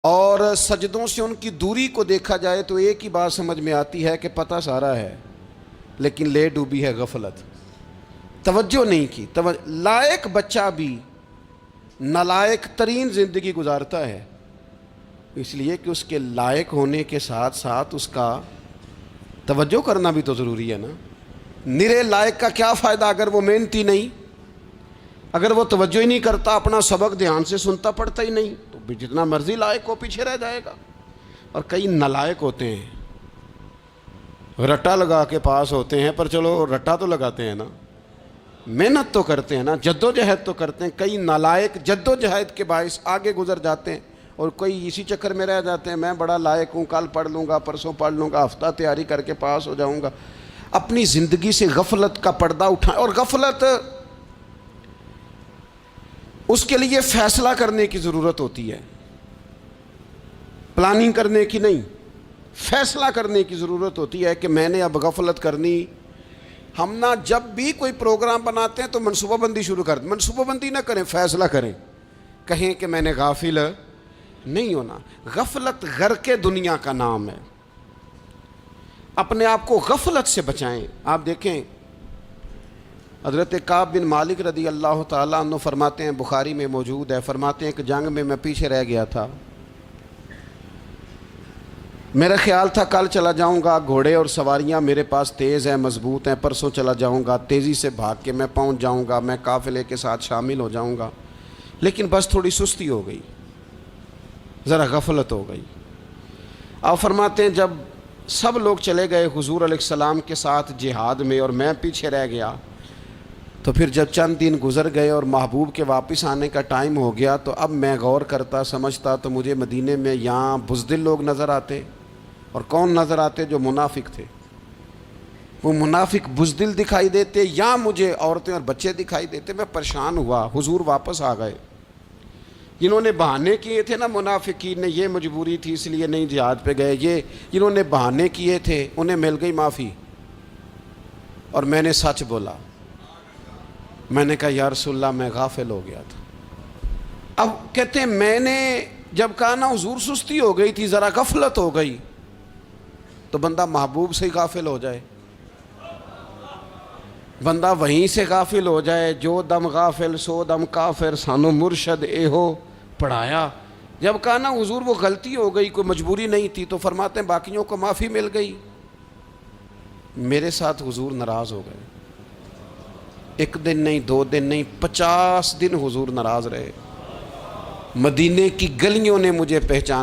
اور سجدوں سے ان کی دوری کو دیکھا جائے تو ایک ہی بات سمجھ میں آتی ہے کہ پتہ سارا ہے لیکن لے ڈوبی ہے غفلت، توجہ نہیں کی۔ لائق بچہ بھی نالائق ترین زندگی گزارتا ہے، اس لیے کہ اس کے لائق ہونے کے ساتھ ساتھ اس کا توجہ کرنا بھی تو ضروری ہے نا۔ نرے لائق کا کیا فائدہ اگر وہ محنتی نہیں، اگر وہ توجہ ہی نہیں کرتا، اپنا سبق دھیان سے سنتا پڑھتا ہی نہیں، تو بھی جتنا مرضی لائق ہو پیچھے رہ جائے گا۔ اور کئی نالائق ہوتے ہیں، رٹا لگا کے پاس ہوتے ہیں، پر چلو رٹا تو لگاتے ہیں نا، محنت تو کرتے ہیں نا، جد و جہد تو کرتے ہیں۔ کئی نالائق جد و جہد کے باعث آگے گزر جاتے ہیں، اور کوئی اسی چکر میں رہ جاتے ہیں میں بڑا لائق ہوں، کل پڑھ لوں گا، پرسوں پڑھ لوں گا، ہفتہ تیاری کر کے پاس ہو جاؤں گا۔ اپنی زندگی سے غفلت کا پردہ اٹھائیں، اور غفلت اس کے لیے فیصلہ کرنے کی ضرورت ہوتی ہے، پلاننگ کرنے کی نہیں، فیصلہ کرنے کی ضرورت ہوتی ہے کہ میں نے اب غفلت کرنی۔ ہم نہ جب بھی کوئی پروگرام بناتے ہیں تو منصوبہ بندی شروع کر دیں، منصوبہ بندی نہ کریں، فیصلہ کریں، کہیں کہ میں نے غافل نہیں ہونا۔ غفلت غرق دنیا کا نام ہے، اپنے آپ کو غفلت سے بچائیں۔ آپ دیکھیں حضرت کعب بن مالک رضی اللہ تعالیٰ عنہ فرماتے ہیں، بخاری میں موجود ہے، فرماتے ہیں کہ جنگ میں پیچھے رہ گیا تھا، میرا خیال تھا کل چلا جاؤں گا، گھوڑے اور سواریاں میرے پاس تیز ہیں، مضبوط ہیں، پرسوں چلا جاؤں گا، تیزی سے بھاگ کے میں پہنچ جاؤں گا، میں قافلے کے ساتھ شامل ہو جاؤں گا، لیکن بس تھوڑی سستی ہو گئی، ذرا غفلت ہو گئی۔ آپ فرماتے ہیں جب سب لوگ چلے گئے حضور علیہ السلام کے ساتھ جہاد میں اور میں پیچھے رہ گیا، تو پھر جب چند دن گزر گئے اور محبوب کے واپس آنے کا ٹائم ہو گیا، تو اب میں غور کرتا سمجھتا تو مجھے مدینے میں یہاں بزدل لوگ نظر آتے، اور کون نظر آتے؟ جو منافق تھے، وہ منافق بزدل دکھائی دیتے، یا مجھے عورتیں اور بچے دکھائی دیتے۔ میں پریشان ہوا، حضور واپس آ گئے۔ جنہوں نے بہانے کیے تھے نا منافقین نے، یہ مجبوری تھی اس لیے نہیں جہاد پہ گئے، یہ جنہوں نے بہانے کیے تھے انہیں مل گئی معافی، اور میں نے سچ بولا، میں نے کہا یا رسول اللہ میں غافل ہو گیا تھا۔ اب کہتے ہیں میں نے جب کہا نا حضور سستی ہو گئی تھی، ذرا غفلت ہو گئی، تو بندہ محبوب سے ہی غافل ہو جائے، بندہ وہیں سے غافل ہو جائے۔ جو دم غافل سو دم کافر، سانو مرشد اے ہو پڑھایا۔ جب کہا نا حضور وہ غلطی ہو گئی، کوئی مجبوری نہیں تھی، تو فرماتے ہیں باقیوں کو معافی مل گئی، میرے ساتھ حضور ناراض ہو گئے۔ ایک دن نہیں، 2 دن نہیں، 50 دن حضور ناراض رہے۔ مدینے کی گلیوں نے مجھے پہچانا۔